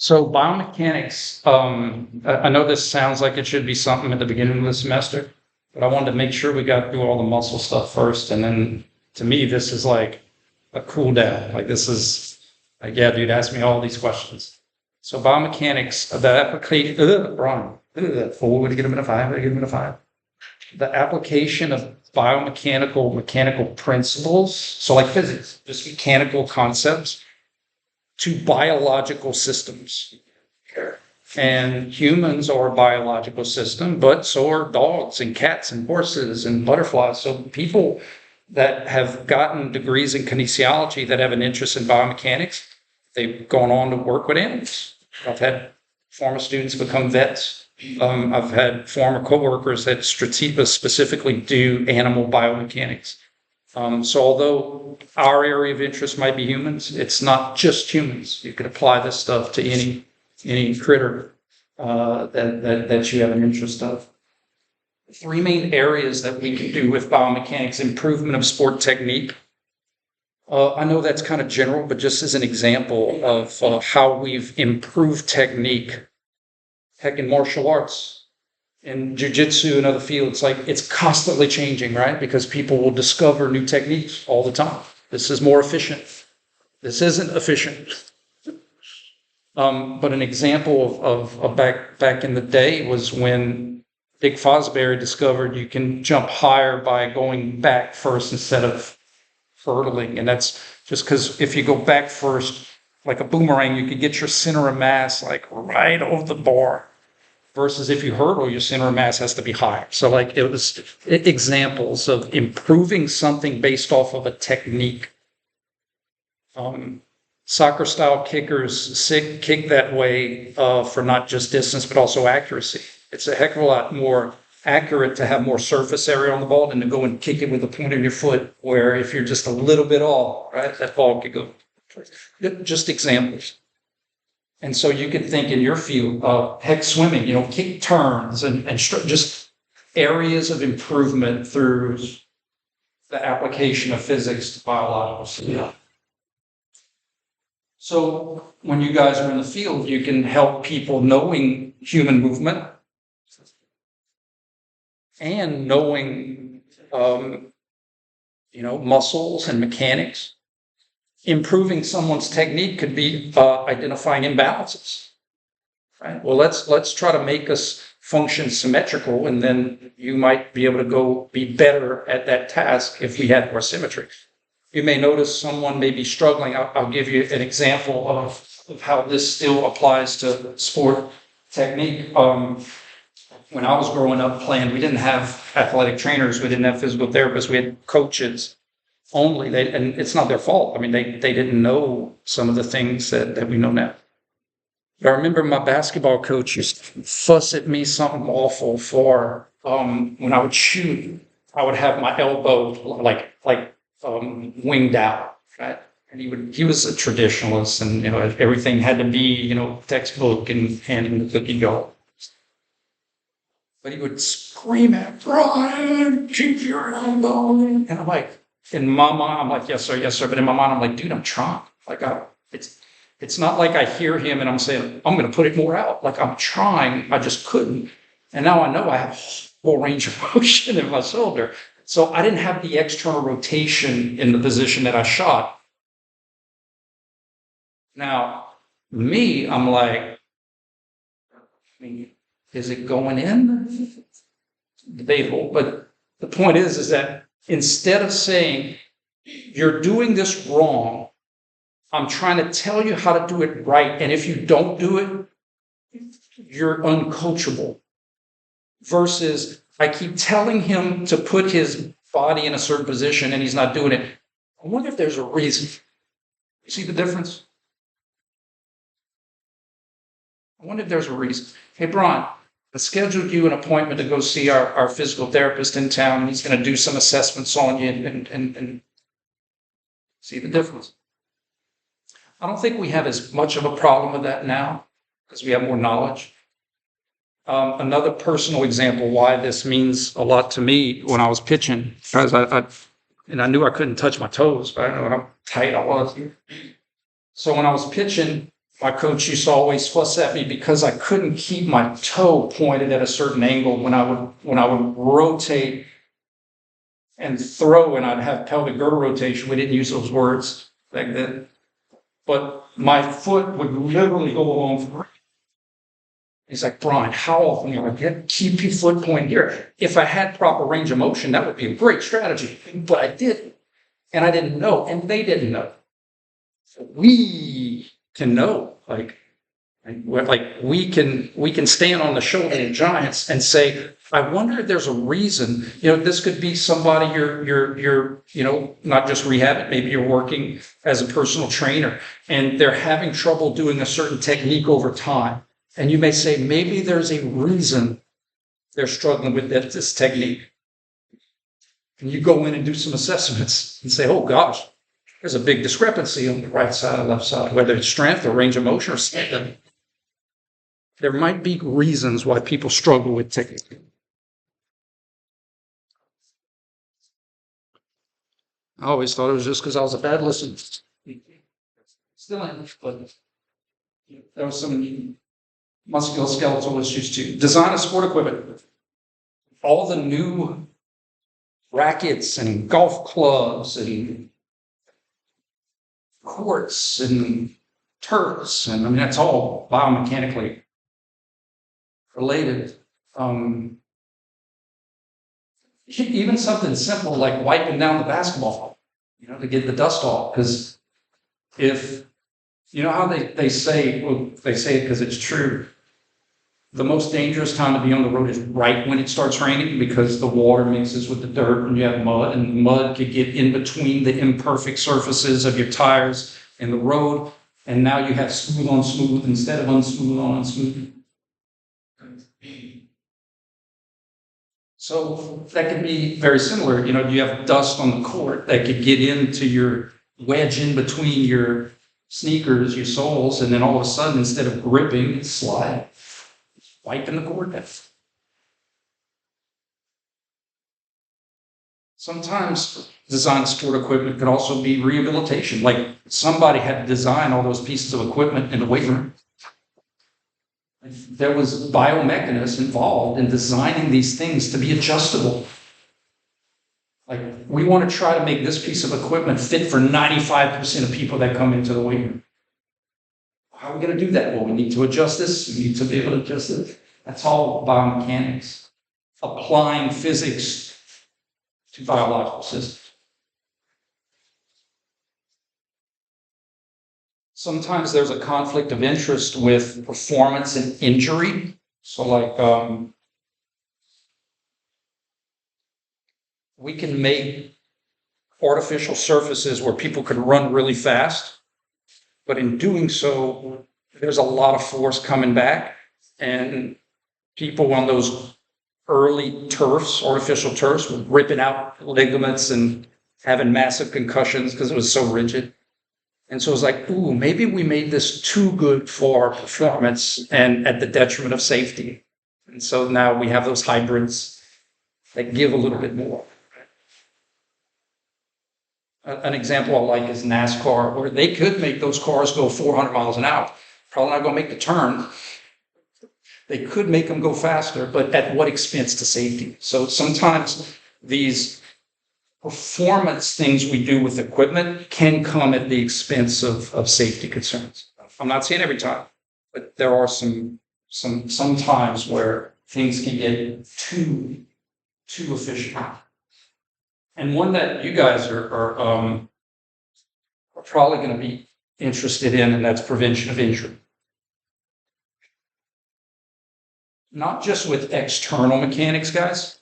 So biomechanics, I know this sounds like it should be something at the beginning of the semester, but I wanted to make sure we got through all the muscle stuff first. And then to me, this is like a cool down. Like this is like, yeah, dude, ask me all these questions. So biomechanics, the application, Brian, four, would you get him in a five? Would you get him in a five? The application of mechanical principles. So like physics, just mechanical concepts to biological systems. And humans are a biological system, but so are dogs and cats and horses and butterflies. So people that have gotten degrees in kinesiology that have an interest in biomechanics, they've gone on to work with animals. I've had former students become vets. I've had former coworkers that specifically do animal biomechanics. So although our area of interest might be humans, it's not just humans. You could apply this stuff to any critter that you have an interest of. Three main areas that we can do with biomechanics: improvement of sport technique. I know that's kind of general, but just as an example of how we've improved technique, heck, in martial arts, in jiu-jitsu and other fields, like it's constantly changing, right? Because people will discover new techniques all the time. This is more efficient. This isn't efficient. But an example of back in the day was when Dick Fosbury discovered you can jump higher by going back first instead of hurdling. And that's just because if you go back first, like a boomerang, you could get your center of mass like right over the bar. Versus if you hurdle, your center of mass has to be higher. So like it was examples of improving something based off of a technique. Soccer style kickers kick that way for not just distance, but also accuracy. It's a heck of a lot more accurate to have more surface area on the ball than to go and kick it with the point of your foot, where if you're just a little bit off, right, that ball could go. Just examples. And so you could think in your field, heck, swimming, kick turns and just areas of improvement through the application of physics to biological systems. So when you guys are in the field, you can help people knowing human movement and knowing, muscles and mechanics. Improving someone's technique could be identifying imbalances, right? Well, let's try to make us function symmetrical, and then you might be able to go be better at that task if we had more symmetry. You may notice someone may be struggling. I'll give you an example of how this still applies to sport technique. When I was growing up playing, we didn't have athletic trainers, we didn't have physical therapists, we had coaches only. And it's not their fault. I mean, they didn't know some of the things that we know now. But I remember my basketball coach used to fuss at me something awful for when I would shoot, I would have my elbow like winged out, right? And he was a traditionalist, and everything had to be textbook and handing the cookie dough. But he would scream at Brian, keep your elbow. And I'm like, in my mind, I'm like, yes, sir. But in my mind, I'm like, dude, I'm trying. Like, it's not like I hear him and I'm saying, I'm going to put it more out. Like, I'm trying. I just couldn't. And now I know I have full range of motion in my shoulder. So I didn't have the external rotation in the position that I shot. Now, me, I'm like, is it going in? Debatable. But the point is that instead of saying, you're doing this wrong, I'm trying to tell you how to do it right. And if you don't do it, you're uncoachable. Versus, I keep telling him to put his body in a certain position and he's not doing it. I wonder if there's a reason. You see the difference? I wonder if there's a reason. Hey, Brian, I scheduled you an appointment to go see our physical therapist in town, and he's going to do some assessments on you and see the difference. I don't think we have as much of a problem with that now because we have more knowledge. Another personal example why this means a lot to me when I was pitching, because I knew I couldn't touch my toes, but I don't know how tight I was. So when I was pitching, My coach used to always fuss at me because I couldn't keep my toe pointed at a certain angle when I would rotate and throw, and I'd have pelvic girdle rotation. We didn't use those words back then, but my foot would literally go along for. He's like, Brian, how often do I keep your foot point here? If I had proper range of motion, that would be a great strategy, but I didn't, and I didn't know, and they didn't know. So we can know, like we can stand on the shoulder of giants and say, I wonder if there's a reason. This could be somebody you're not just rehabbing. Maybe you're working as a personal trainer and they're having trouble doing a certain technique over time. And you may say, maybe there's a reason they're struggling with this technique. And you go in and do some assessments and say, oh gosh, there's a big discrepancy on the right side or left side, whether it's strength or range of motion or something. There might be reasons why people struggle with technique. I always thought it was just because I was a bad listener. Still am, but there was some musculoskeletal issues too. Design of sport equipment. All the new rackets and golf clubs and courts and turfs, and I mean, that's all biomechanically related. Even something simple like wiping down the basketball, to get the dust off. Because if, how they say, well, they say it because it's true, the most dangerous time to be on the road is right when it starts raining, because the water mixes with the dirt and you have mud, and mud could get in between the imperfect surfaces of your tires and the road, and now you have smooth on smooth instead of unsmooth on unsmooth. So that could be very similar. You have dust on the court that could get into your wedge in between your sneakers, your soles, and then all of a sudden, instead of gripping, it's slide, wiping the court down. Sometimes design sport equipment could also be rehabilitation. Like somebody had to design all those pieces of equipment in the weight room. There was biomechanists involved in designing these things to be adjustable. Like, we want to try to make this piece of equipment fit for 95% of people that come into the weight room. How are we going to do that? Well, we need to adjust this. We need to be able to adjust it. That's all biomechanics. Applying physics to biological systems. Sometimes there's a conflict of interest with performance and injury. So like, we can make artificial surfaces where people can run really fast, but in doing so, there's a lot of force coming back, and people on those early turfs, artificial turfs, were ripping out ligaments and having massive concussions because it was so rigid. And so it's like, ooh, maybe we made this too good for performance and at the detriment of safety. And so now we have those hybrids that give a little bit more. An example I like is NASCAR, where they could make those cars go 400 miles an hour. Probably not going to make the turn. They could make them go faster, but at what expense to safety? So sometimes these performance things we do with equipment can come at the expense of safety concerns. I'm not saying every time, but there are some times where things can get too efficient. And one that you guys are probably going to be interested in, and that's prevention of injury. Not just with external mechanics, guys,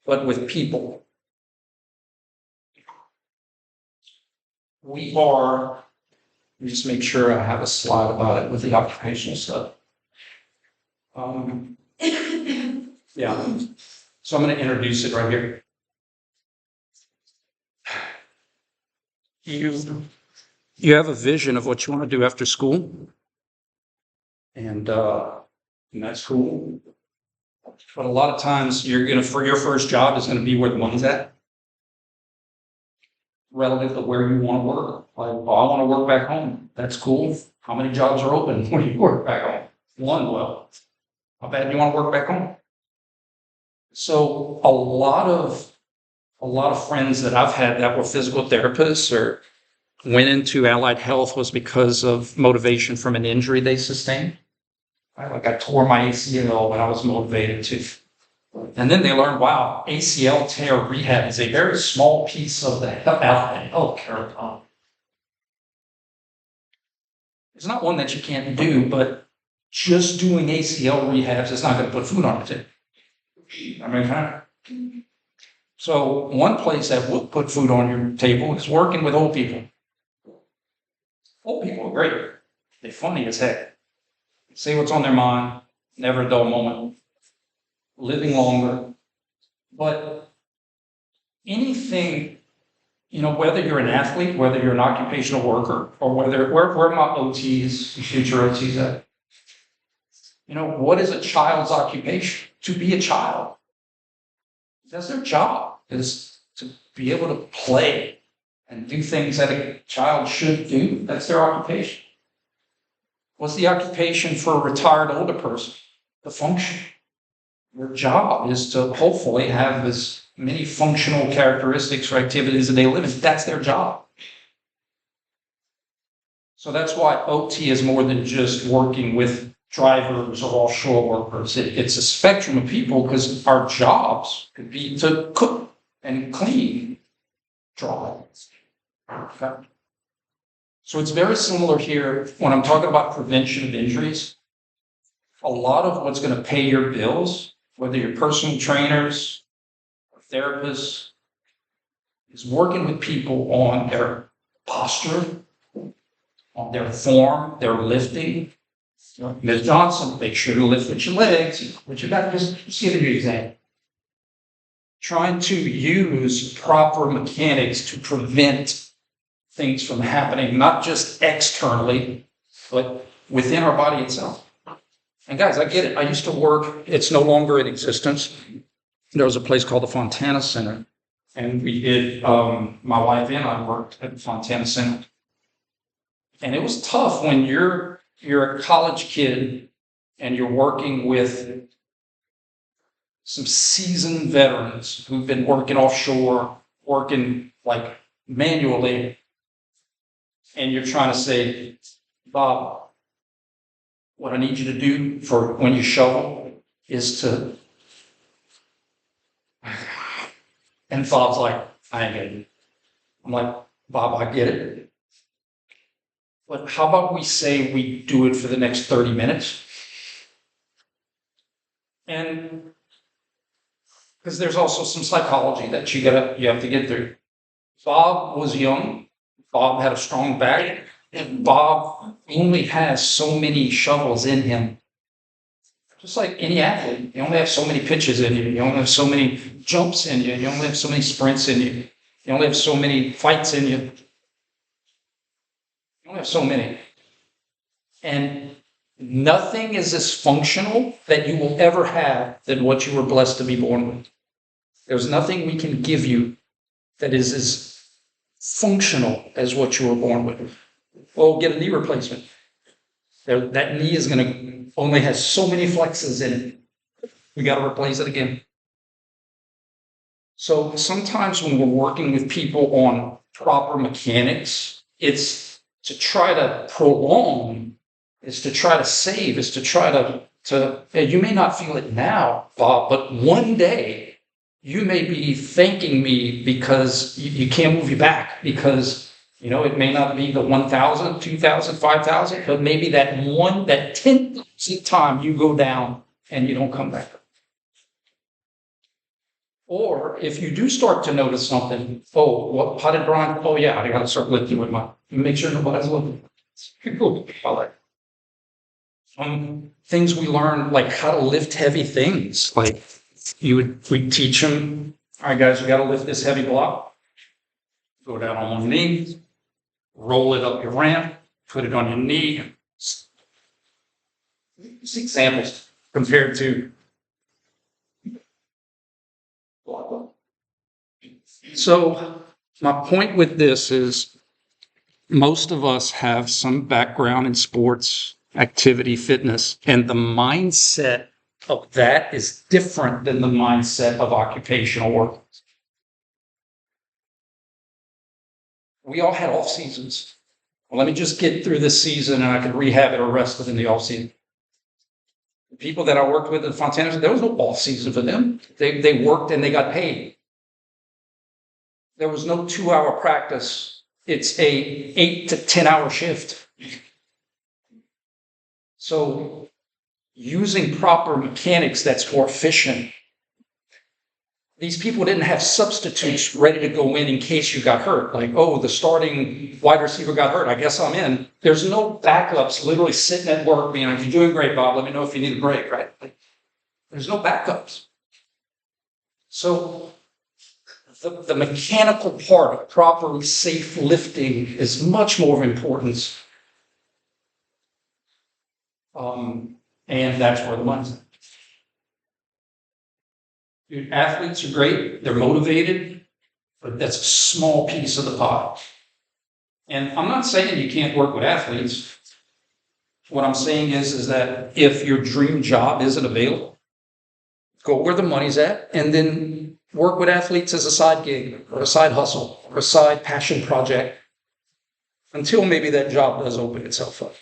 but with people. Let me just make sure I have a slide about it with the occupational stuff. Yeah, so I'm going to introduce it right here. You have a vision of what you want to do after school, and that's cool. But a lot of times, for your first job is going to be where the money's at, relative to where you want to work. Like, oh, I want to work back home. That's cool. How many jobs are open when you work back home? One. Well, how bad do you want to work back home? So a lot of friends that I've had that were physical therapists or went into allied health was because of motivation from an injury they sustained. Like I tore my ACL when I was motivated to. And then they learned, wow, ACL tear rehab is a very small piece of the allied healthcare. It's not one that you can't do, but just doing ACL rehabs is not going to put food on the table. I mean, huh? So one place that will put food on your table is working with old people. Old people are great. They're funny as heck. Say what's on their mind, never a dull moment, living longer. But anything, whether you're an athlete, whether you're an occupational worker, or where are my OTs, future OTs at? What is a child's occupation? To be a child. That's their job, is to be able to play and do things that a child should do. That's their occupation. What's the occupation for a retired older person? The function. Their job is to hopefully have as many functional characteristics or activities that they live in. That's their job. So that's why OT is more than just working with drivers or offshore workers. It's a spectrum of people because our jobs could be to cook and clean, drive. Okay. So it's very similar here when I'm talking about prevention of injuries. A lot of what's going to pay your bills, whether you're personal trainers or therapists, is working with people on their posture, on their form, their lifting. Ms. Johnson, make sure to lift with your legs, with your back. Just give you an example. Trying to use proper mechanics to prevent things from happening, not just externally, but within our body itself. And guys, I get it. I used to work, it's no longer in existence. There was a place called the Fontana Center. And we did, my wife and I worked at the Fontana Center. And it was tough when you're a college kid and you're working with some seasoned veterans who've been working offshore, working like manually, and you're trying to say, Bob, what I need you to do for when you shovel is to, and Bob's like, I ain't gonna do it. I'm like, Bob, I get it. But how about we say we do it for the next 30 minutes? And because there's also some psychology that you have to get through. Bob was young. Bob had a strong back. And Bob only has so many shovels in him. Just like any athlete, you only have so many pitches in you. You only have so many jumps in you. You only have so many sprints in you. You only have so many fights in you. You only have so many. And nothing is as functional that you will ever have than what you were blessed to be born with. There's nothing we can give you that is as functional as what you were born with. Well, get a knee replacement. That knee is going to only has so many flexes in it. We got to replace it again. So sometimes when we're working with people on proper mechanics, it's to try to prolong, it's to try to save, it's to try to you may not feel it now, Bob, but one day you may be thanking me because you can't move your back because, it may not be the 1,000, 2,000, 5,000, but maybe that 10th time you go down and you don't come back. Or if you do start to notice something, how did Brian? Oh yeah, I got to start lifting with make sure nobody's looking. Things we learn, like how to lift heavy things. Like we teach them, all right, guys, we got to lift this heavy block. Go down on one knee, roll it up your ramp, put it on your knee. Just examples compared to. So my point with this is most of us have some background in sports, activity, fitness, and the mindset of that is different than the mindset of occupational work. We all had off seasons. Well, let me just get through this season and I could rehab it or rest it in the off season. The people that I worked with at Fontana, there was no off season for them. They worked and they got paid. There was no 2-hour practice. It's a 8 to 10 hour shift. So using proper mechanics that's more efficient. These people didn't have substitutes ready to go in case you got hurt. Like, oh, the starting wide receiver got hurt. I guess I'm in. There's no backups literally sitting at work being like, you're doing great, Bob. Let me know if you need a break, right? Like, there's no backups. So the mechanical part of proper safe lifting is much more of importance. And that's where the money's at. Dude, athletes are great. They're motivated, but that's a small piece of the pie. And I'm not saying you can't work with athletes. What I'm saying is that if your dream job isn't available, go where the money's at and then work with athletes as a side gig or a side hustle or a side passion project until maybe that job does open itself up.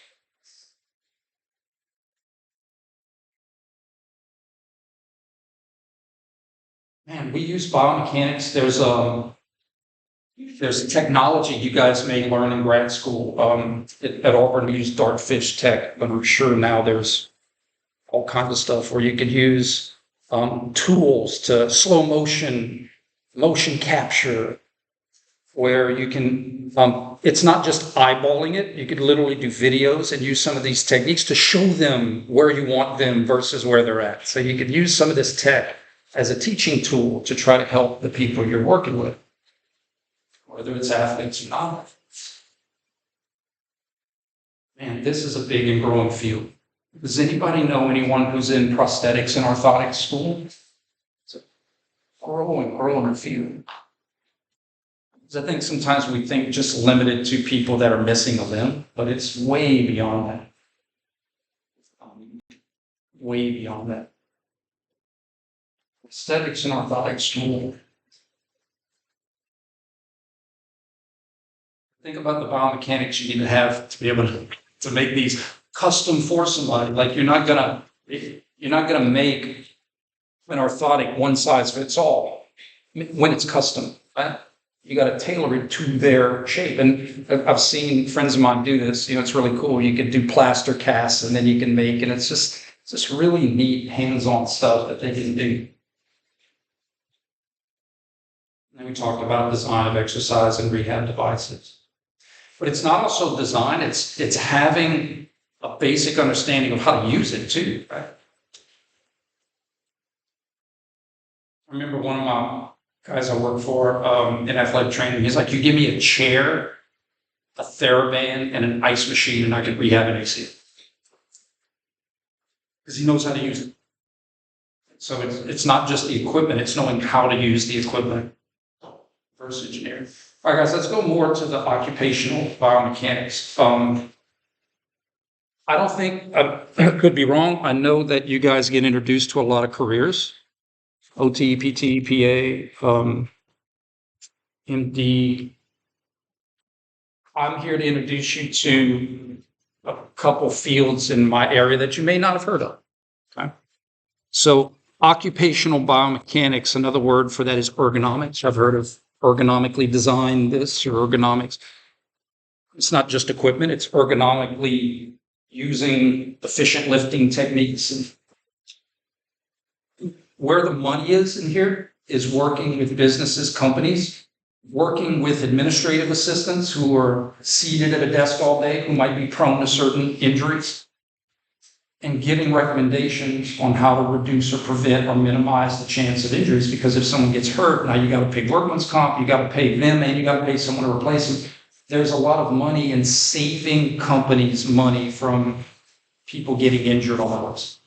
Man, we use biomechanics. There's technology you guys may learn in grad school. At Auburn, we use Dartfish Tech, but I'm sure now there's all kinds of stuff where you could use tools to slow motion capture, where you can, it's not just eyeballing it. You could literally do videos and use some of these techniques to show them where you want them versus where they're at. So you could use some of this tech as a teaching tool to try to help the people you're working with, whether it's athletes or non-athletes. Man, this is a big and growing field. Does anybody know anyone who's in prosthetics and orthotics school? It's a growing field. Because I think sometimes we think just limited to people that are missing a limb, but it's way beyond that. Way beyond that. Prosthetics and orthotics school. Think about the biomechanics you need to have to be able to make these custom for somebody. Like you're not gonna make an orthotic one size fits all when it's custom. Right? You got to tailor it to their shape. And I've seen friends of mine do this. It's really cool. You could do plaster casts and then you can make, and it's just really neat hands-on stuff that they can do. And we talked about design of exercise and rehab devices. But it's not also design, it's having a basic understanding of how to use it too, right? I remember one of my guys I work for in athletic training, he's like, you give me a chair, a TheraBand, and an ice machine, and I can rehab an ACL. Because he knows how to use it. So it's not just the equipment, it's knowing how to use the equipment. Reverse engineering. All right, guys, let's go more to the occupational biomechanics. I don't think, I could be wrong. I know that you guys get introduced to a lot of careers. OT, PT, PA, MD. I'm here to introduce you to a couple fields in my area that you may not have heard of. Okay. So occupational biomechanics, another word for that is ergonomics. I've heard of ergonomically design this or ergonomics. It's not just equipment, it's ergonomically using efficient lifting techniques. And where the money is in here is working with businesses, companies, working with administrative assistants who are seated at a desk all day, who might be prone to certain injuries, and giving recommendations on how to reduce or prevent or minimize the chance of injuries. Because if someone gets hurt, now you got to pay workman's comp, you got to pay them, and you got to pay someone to replace them. There's a lot of money in saving companies money from people getting injured on the works.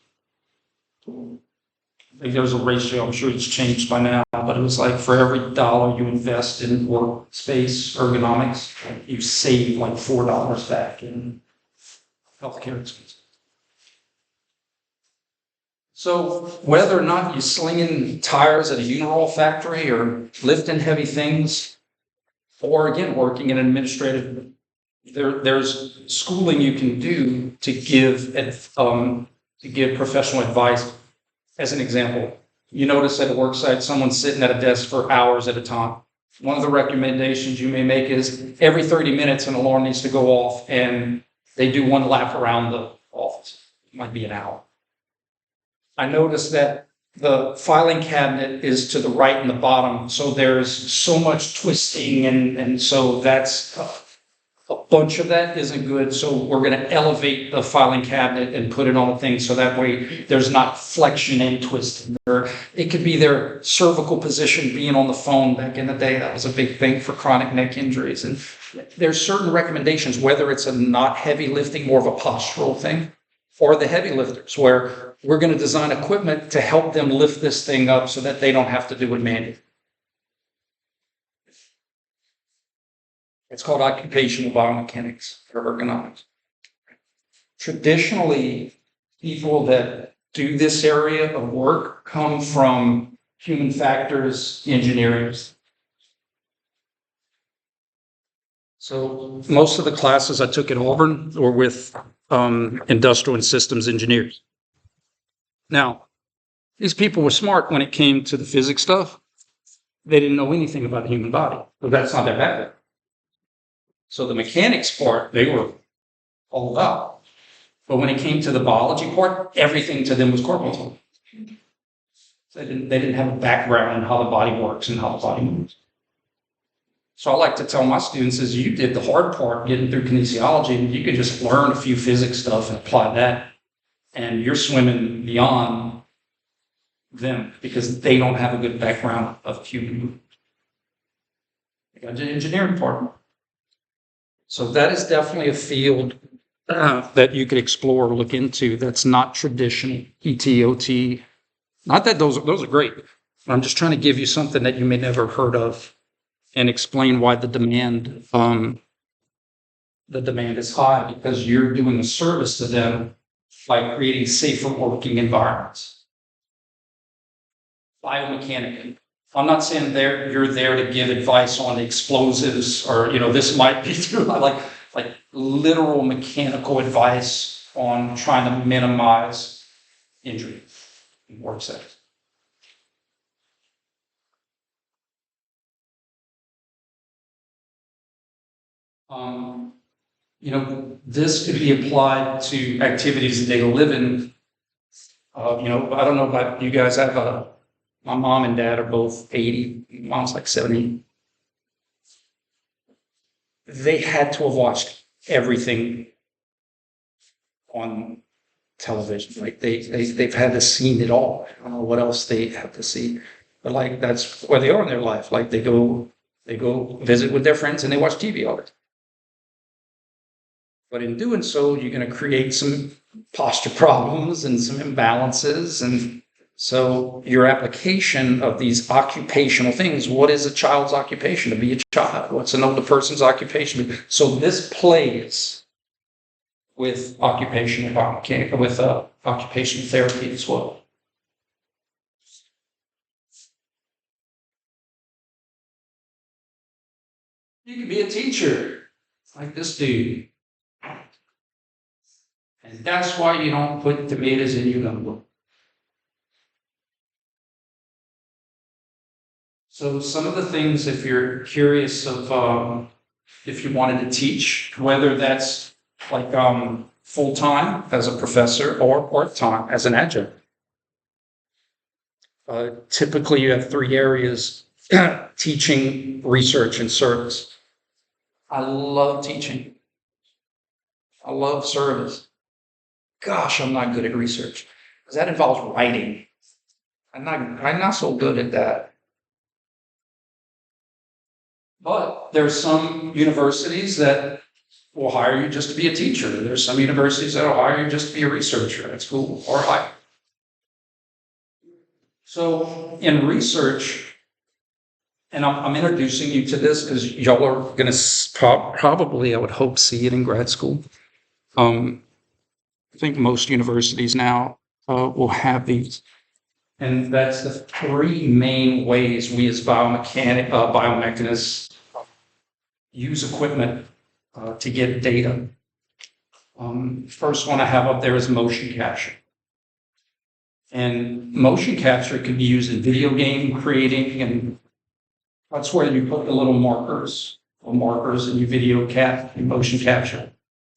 like there was a ratio, I'm sure it's changed by now, but it was like for every dollar you invest in workspace ergonomics, you save like $4 back in healthcare expenses. So whether or not you're slinging tires at a Uniroll factory or lifting heavy things, or again, working in an administrative, there's schooling you can do to give professional advice. As an example, you notice at a work site, someone's sitting at a desk for hours at a time. One of the recommendations you may make is every 30 minutes an alarm needs to go off and they do one lap around the office. It might be an hour. I noticed that the filing cabinet is to the right and the bottom, so there's so much twisting, and so that's a bunch of that isn't good. So we're going to elevate the filing cabinet and put it on a thing so that way there's not flexion and twisting. Or it could be their cervical position being on the phone. Back in the day, that was a big thing for chronic neck injuries. And there's certain recommendations, whether it's a not heavy lifting, more of a postural thing, or the heavy lifters, where we're going to design equipment to help them lift this thing up so that they don't have to do it manually. It's called occupational biomechanics or ergonomics. Traditionally, people that do this area of work come from human factors engineering. So most of the classes I took at Auburn were with industrial and systems engineers. Now, these people were smart when it came to the physics stuff. They didn't know anything about the human body, but that's not their background. So the mechanics part, they were all about. But when it came to the biology part, everything to them was corporal. So they didn't have a background in how the body works and how the body moves. So I like to tell my students is you did the hard part getting through kinesiology, and you could just learn a few physics stuff and apply that. And you're swimming beyond them because they don't have a good background of human movement. They got the engineering part. So that is definitely a field that you could explore or look into that's not traditional ETOT. Not that those are great. I'm just trying to give you something that you may never have heard of and explain why the demand is high, because you're doing a service to them by creating safer working environments. Biomechanically. I'm not saying you're there to give advice on explosives or, this might be true, like literal mechanical advice on trying to minimize injury in work settings. This could be applied to activities of daily living. I don't know about you guys. My mom and dad are both 80. Mom's like 70. They had to have watched everything on television. Like they've had to see it all. I don't know what else they have to see, but like that's where they are in their life. Like they go visit with their friends and they watch TV all the time. But in doing so, you're going to create some posture problems and some imbalances. And so your application of these occupational things, what is a child's occupation? To be a child. What's an older person's occupation? So this plays with occupational biomechanics, with occupational therapy as well. You can be a teacher like this dude. And that's why you don't put tomatoes in your gumbo. So some of the things, if you're curious of, if you wanted to teach, whether that's like full-time as a professor or part-time as an adjunct. Typically you have 3 areas, teaching, research, and service. I love teaching. I love service. Gosh, I'm not good at research because that involves writing. I'm not so good at that. But there's some universities that will hire you just to be a teacher. There's some universities that will hire you just to be a researcher at school or higher. So in research, and I'm introducing you to this because y'all are going to probably, I would hope, see it in grad school. I think most universities now will have these. And that's the three main ways we as biomechanists use equipment to get data. First one I have up there is motion capture. And motion capture can be used in video game creating, and that's where you put the little markers and you motion capture.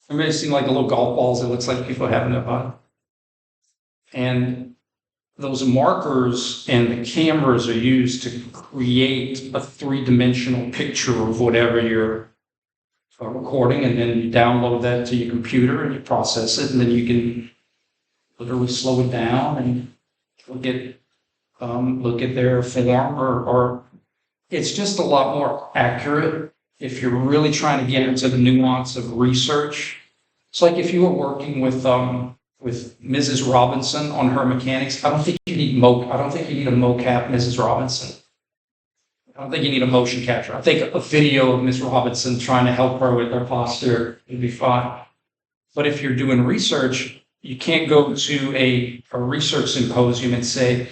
Everybody seen like the little golf balls, it looks like people having it on. And those markers and the cameras are used to create a three-dimensional picture of whatever you're recording, and then you download that to your computer and you process it, and then you can literally slow it down and look at their form, or it's just a lot more accurate if you're really trying to get into the nuance of research. It's like if you were working with Mrs. Robinson on her mechanics. I don't think you need a mocap Mrs. Robinson. I don't think you need a motion capture. I think a video of Ms. Robinson trying to help her with her posture would be fine. But if you're doing research, you can't go to a research symposium and say,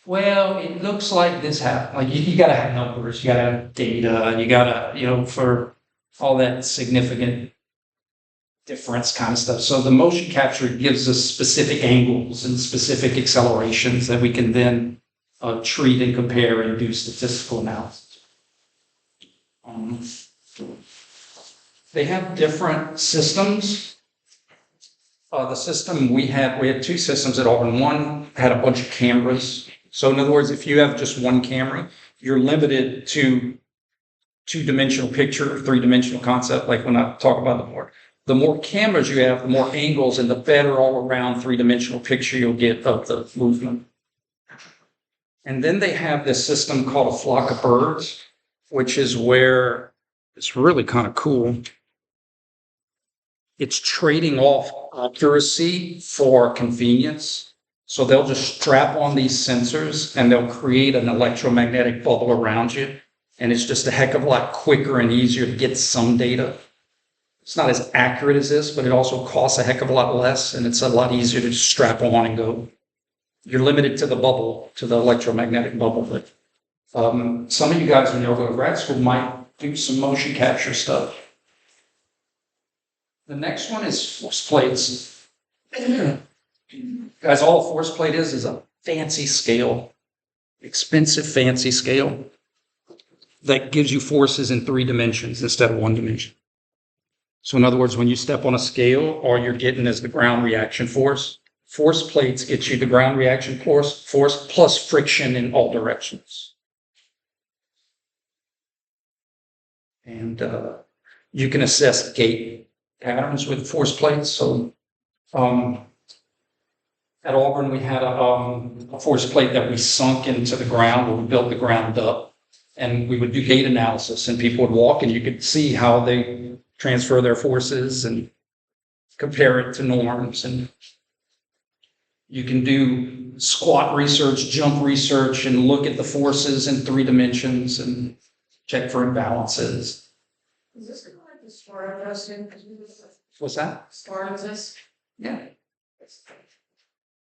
well, it looks like this happened. Like you got to have numbers, you got to have data, you got to, for all that significant difference kind of stuff. So the motion capture gives us specific angles and specific accelerations that we can then treat and compare and do statistical analysis. They have different systems. The system we had two systems at Auburn. One had a bunch of cameras. So in other words, if you have just one camera, you're limited to two-dimensional picture, three-dimensional concept, like when I talk about the board. The more cameras you have, the more angles and the better all-around three-dimensional picture you'll get of the movement. And then they have this system called a flock of birds, which is where it's really kind of cool. It's trading off accuracy for convenience. So they'll just strap on these sensors and they'll create an electromagnetic bubble around you. And it's just a heck of a lot quicker and easier to get some data. It's not as accurate as this, but it also costs a heck of a lot less, and it's a lot easier to just strap on and go. You're limited to the bubble, to the electromagnetic bubble. But some of you guys, when you go to grad school, might do some motion capture stuff. The next one is force plates. Guys, all a force plate is a fancy scale, expensive fancy scale that gives you forces in 3 dimensions instead of 1 dimension. So in other words, when you step on a scale, all you're getting is the ground reaction force. Force plates get you the ground reaction force plus friction in all directions. And you can assess gate patterns with force plates. So at Auburn, we had a force plate that we sunk into the ground, where we built the ground up. And we would do gate analysis, and people would walk, and you could see how they transfer their forces and compare it to norms. And you can do squat research, jump research, and look at the forces in 3 dimensions and check for imbalances. Is this kind of like the Spartan testing? What's that? Spartan test? Yeah.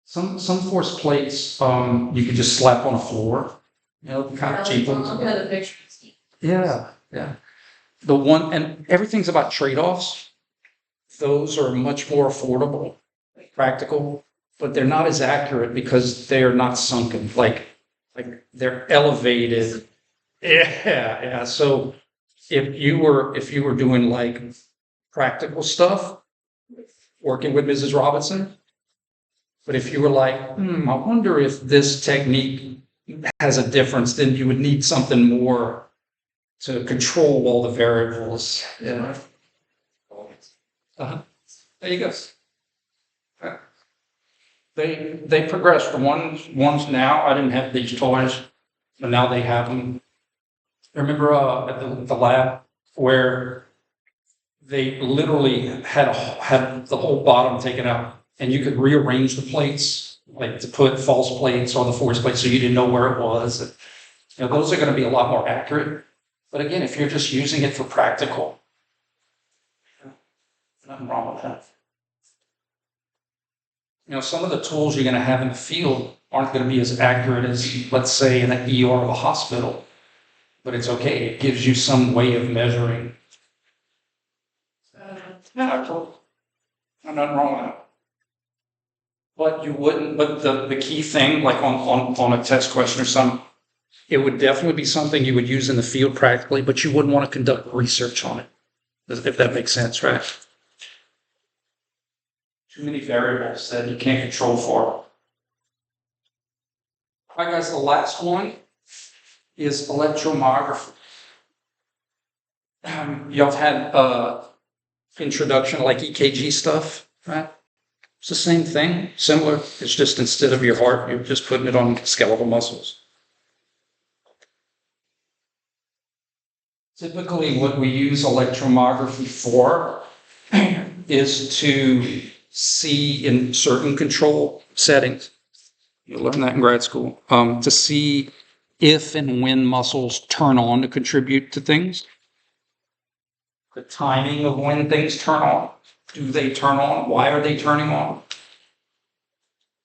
Some force plates you could just slap on a floor. Kind of cheap ones. Look at the pictures. Yeah. The one, and everything's about trade-offs. Those are much more affordable, practical, but they're not as accurate because they're not sunken. Like they're elevated. Yeah. So if you were doing like practical stuff, working with Mrs. Robinson, but if you were like, I wonder if this technique has a difference, then you would need something more to control all the variables. Yeah. There you go. They progressed. The ones now, I didn't have these toys, but now they have them. I remember at the lab where they literally had the whole bottom taken out, and you could rearrange the plates like to put false plates on the force plate so you didn't know where it was. And, those are going to be a lot more accurate. But again, if you're just using it for practical, nothing wrong with that. Some of the tools you're going to have in the field aren't going to be as accurate as, let's say, in an ER of a hospital. But it's okay. It gives you some way of measuring. Yeah, cool. Nothing wrong with that. But you wouldn't, but the key thing, like on a test question or something, it would definitely be something you would use in the field practically, but you wouldn't want to conduct research on it, if that makes sense, right? Too many variables that you can't control for. All right, guys, the last one is electromyography. Y'all had introduction like EKG stuff, right? It's the same thing, similar. It's just instead of your heart, you're just putting it on skeletal muscles. Typically, what we use electromyography for is to see in certain control settings. You'll learn that in grad school. To see if and when muscles turn on to contribute to things. The timing of when things turn on. Do they turn on? Why are they turning on?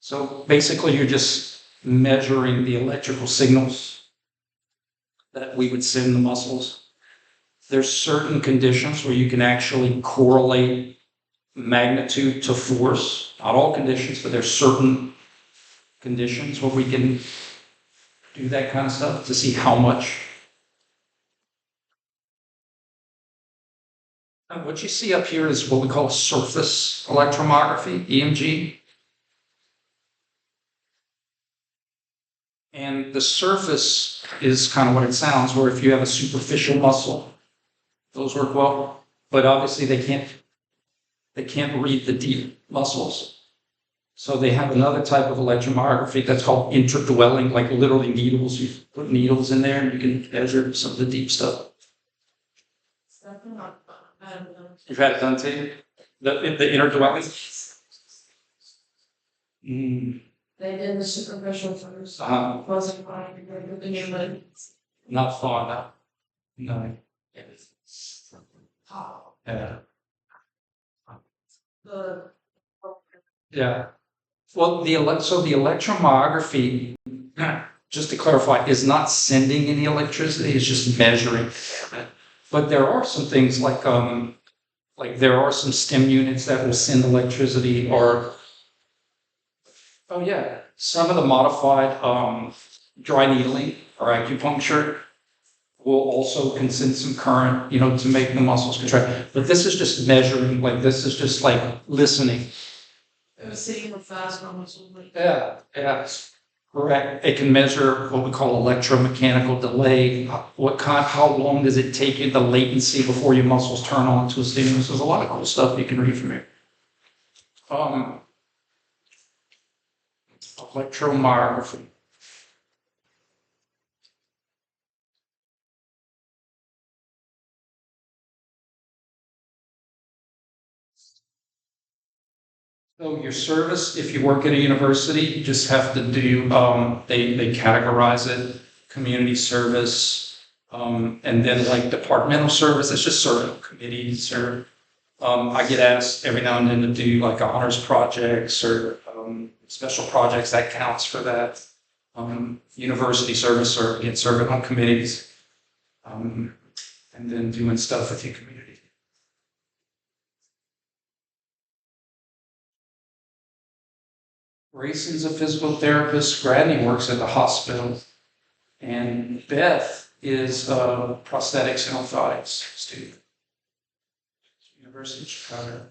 So basically, you're just measuring the electrical signals that we would send the muscles. There's certain conditions where you can actually correlate magnitude to force. Not all conditions, but there's certain conditions where we can do that kind of stuff to see how much. And what you see up here is what we call surface electromyography, EMG. And the surface is kind of what it sounds, where if you have a superficial muscle, those work well, but obviously they can't read the deep muscles. So they have another type of electromyography that's called interdwelling, like literally needles. You put needles in there and you can measure some of the deep stuff. You've had it done too? The interdwelling? They did the superficial first. Wasn't fine. Not fun, no. Yeah. Yeah. Well, the electromyography, just to clarify, is not sending any electricity, it's just measuring. But there are some things like there are some stim units that will send electricity, or oh yeah, some of the modified dry needling or acupuncture will also can send some current, to make the muscles contract. But this is just measuring, this is just like listening. It was seeing the fast muscles. Yeah, correct. It can measure what we call electromechanical delay. How long does it take you, the latency before your muscles turn on to a stimulus? There's a lot of cool stuff you can read from here. Electromyography. So your service, if you work at a university, you just have to do, they categorize it, community service, and then like departmental service, it's just certain committees, or I get asked every now and then to do like honors projects or special projects, that counts for that. University service, or get serving on committees, and then doing stuff with your community. Grayson's a physical therapist. Gradney works at the hospital. And Beth is a prosthetics and orthotics student. University of Chicago.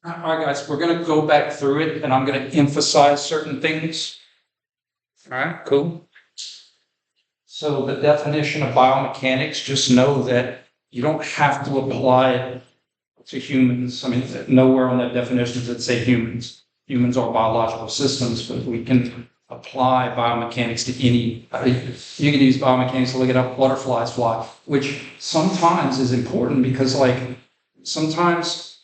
All right, guys, we're going to go back through it, and I'm going to emphasize certain things. All right, cool. So the definition of biomechanics, just know that you don't have to apply it to humans. I mean, nowhere on that definition does it say humans. Humans are biological systems, but we can apply biomechanics to any. You can use biomechanics to look it up, butterflies fly, which sometimes is important because, sometimes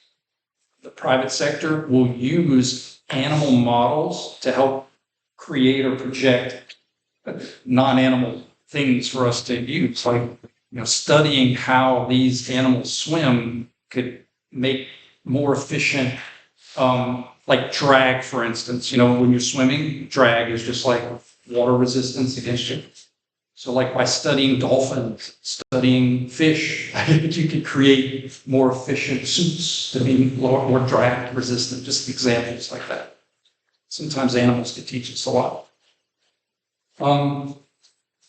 the private sector will use animal models to help create or project non-animal things for us to use, like, studying how these animals swim could make more efficient, like drag, for instance. When you're swimming, drag is just like water resistance against you. So like by studying dolphins, studying fish, you could create more efficient suits to be more drag resistant, just examples like that. Sometimes animals could teach us a lot.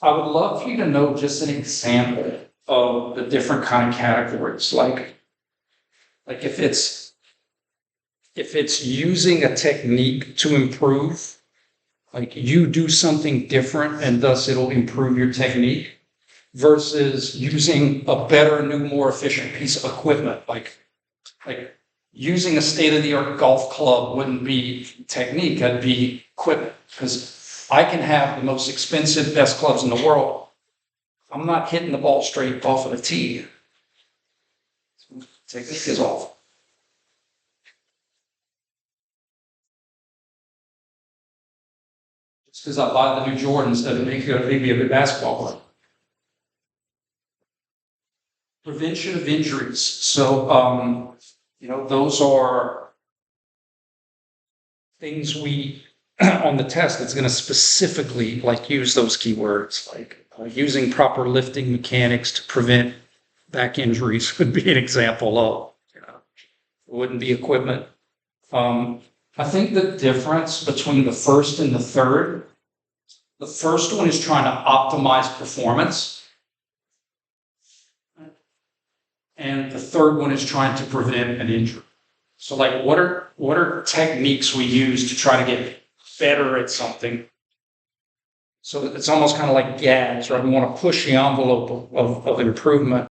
I would love for you to know just an example of the different kind of categories, like if it's using a technique to improve, like you do something different and thus it'll improve your technique, versus using a better, new, more efficient piece of equipment, like using a state-of-the-art golf club wouldn't be technique, that'd be equipment, because I can have the most expensive, best clubs in the world. I'm not hitting the ball straight off of the tee. Technique is off. Just because I buy the new Jordans doesn't make me a good basketball player. Prevention of injuries. So, those are things we on the test, it's going to specifically use those keywords, like using proper lifting mechanics to prevent back injuries would be an example of, it wouldn't be equipment. I think the difference between the first and the third, the first one is trying to optimize performance, and the third one is trying to prevent an injury. So what are techniques we use to try to get better at something? So it's almost kind of like gags, right? We want to push the envelope of improvement.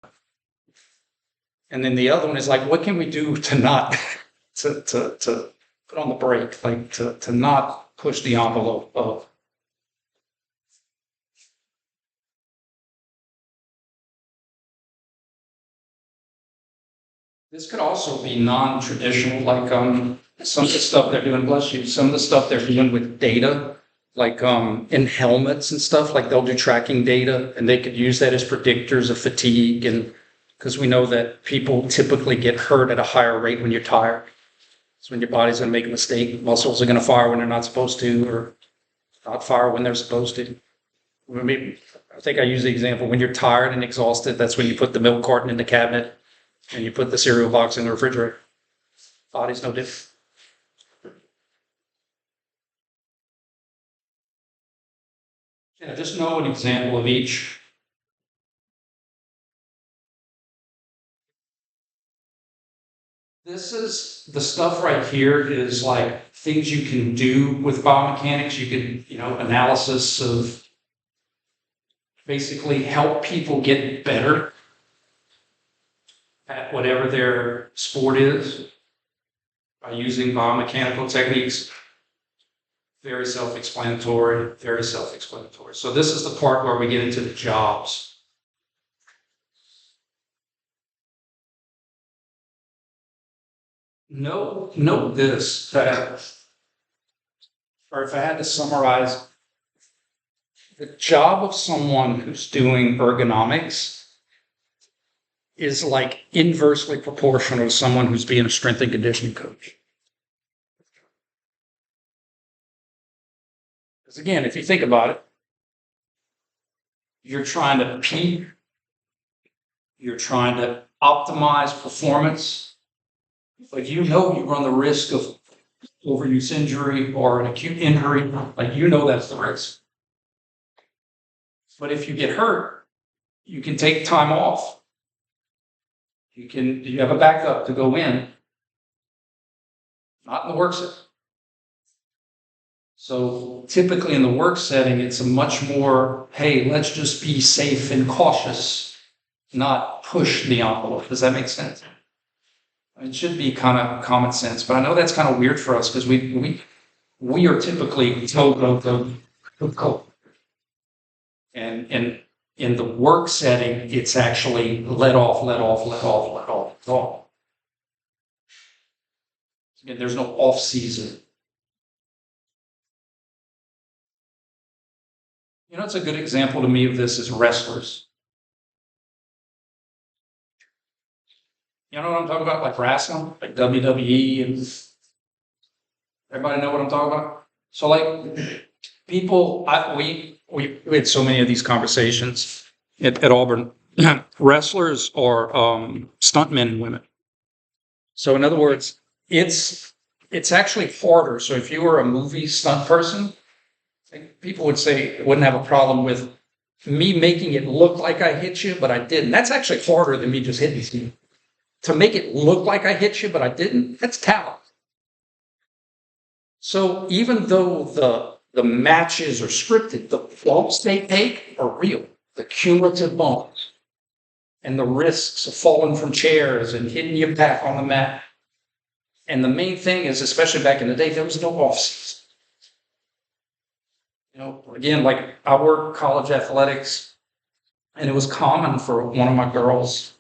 And then the other one is what can we do to not to put on the brake, to not push the envelope of. This could also be non-traditional, some of the stuff they're doing, bless you, some of the stuff they're doing with data, in helmets and stuff, they'll do tracking data and they could use that as predictors of fatigue, and because we know that people typically get hurt at a higher rate when you're tired. So when your body's going to make a mistake, muscles are going to fire when they're not supposed to, or not fire when they're supposed to. I think I use the example, when you're tired and exhausted, that's when you put the milk carton in the cabinet and you put the cereal box in the refrigerator. Body's no different. Yeah, just know an example of each. This is the stuff right here is things you can do with biomechanics. You can, analysis of basically help people get better at whatever their sport is by using biomechanical techniques. Very self-explanatory, very self-explanatory. So this is the part where we get into the jobs. Note this, or if I had to summarize, the job of someone who's doing ergonomics is inversely proportional to someone who's being a strength and conditioning coach. Because again, if you think about it, you're trying to peak, you're trying to optimize performance, but you run the risk of overuse injury or an acute injury, that's the risk. But if you get hurt, you can take time off. You have a backup to go in, not in the work setting. So typically in the work setting, it's a much more, hey, let's just be safe and cautious, not push the envelope. Does that make sense? It should be kind of common sense, but I know that's kind of weird for us because we are typically go. And in the work setting, it's actually let off. Again, there's no off season. You know, it's a good example to me of this is wrestlers. You know what I'm talking about? Like wrestling, like WWE, and everybody know what I'm talking about? So like people, we had so many of these conversations at Auburn. Wrestlers are stuntmen and women. So in other words, it's actually harder. So if you were a movie stunt person, people would say wouldn't have a problem with me making it look like I hit you, but I didn't. That's actually harder than me just hitting you. To make it look like I hit you, but I didn't, that's talent. So even though the matches are scripted, the bumps they take are real. The cumulative bumps and the risks of falling from chairs and hitting you back on the mat. And the main thing is, especially back in the day, there was no off season. You know, again, like I worked college athletics, and it was common for one of my girls,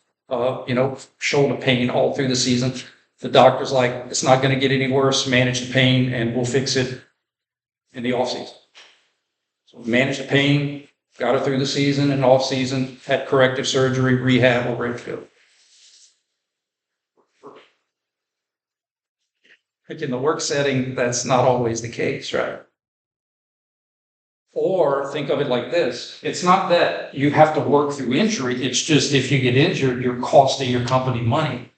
shoulder pain all through the season. The doctor's like, it's not going to get any worse. Manage the pain, and we'll fix it in the off season. So manage the pain, got her through the season and off season, had corrective surgery, rehab, we're ready to go. Like in the work setting, that's not always the case, right? Or think of it like this. It's not that you have to work through injury. It's just if you get injured, you're costing your company money.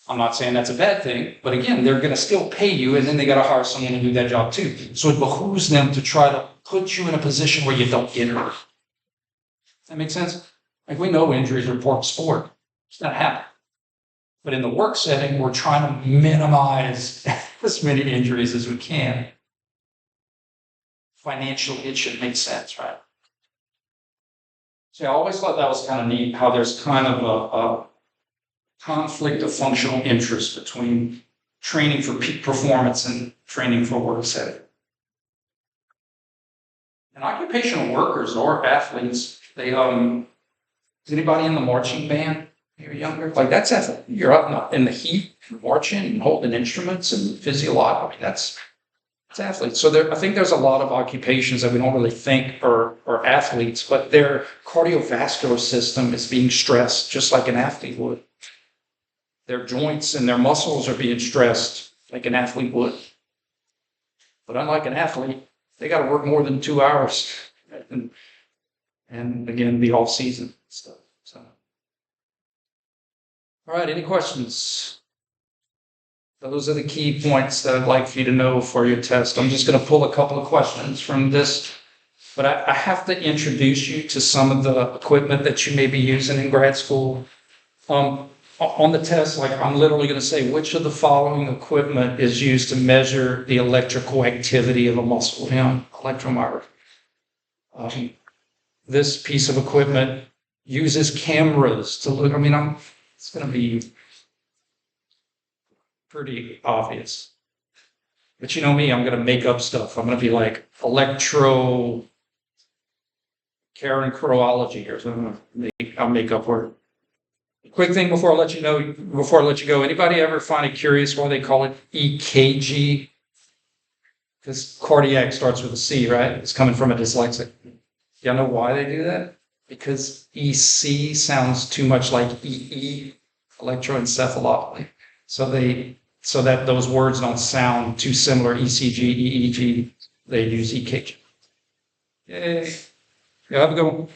I'm not saying that's a bad thing, but again, they're going to still pay you, and then they got to hire someone to do that job too. So it behooves them to try to put you in a position where you don't get hurt. That makes sense? Like we know injuries are part of sport. It's not happening. But in the work setting, we're trying to minimize as many injuries as we can. Financially, it should make sense, right? So I always thought that was kind of neat, how there's kind of a conflict of functional interest between training for peak performance and training for work setting. And occupational workers or athletes, they is anybody in the marching band? You're younger, like that's effort. You're up in the heat, marching and holding instruments and physiological. I mean, that's athletes. So I think there's a lot of occupations that we don't really think are athletes, but their cardiovascular system is being stressed just like an athlete would. Their joints and their muscles are being stressed like an athlete would. But unlike an athlete, they got to work more than 2 hours, and again, the off season stuff. So, all right, any questions? Those are the key points that I'd like for you to know for your test. I'm just going to pull a couple of questions from this, but I have to introduce you to some of the equipment that you may be using in grad school. On the test, like I'm literally going to say, which of the following equipment is used to measure the electrical activity of a muscle? Electromyography. This piece of equipment uses cameras to look. I mean, it's going to be pretty obvious. But you know me, I'm going to make up stuff. I'm going to be like electro Karen Croology or something. I'll make up word. Quick thing before I let you go, anybody ever find it curious why they call it EKG? Because cardiac starts with a C, right? It's coming from a dyslexic. Y'all know why they do that? Because EC sounds too much like EE, electroencephalopathy. So that those words don't sound too similar, ECG, EEG, they use EKG. Yay. Yeah, have a good one.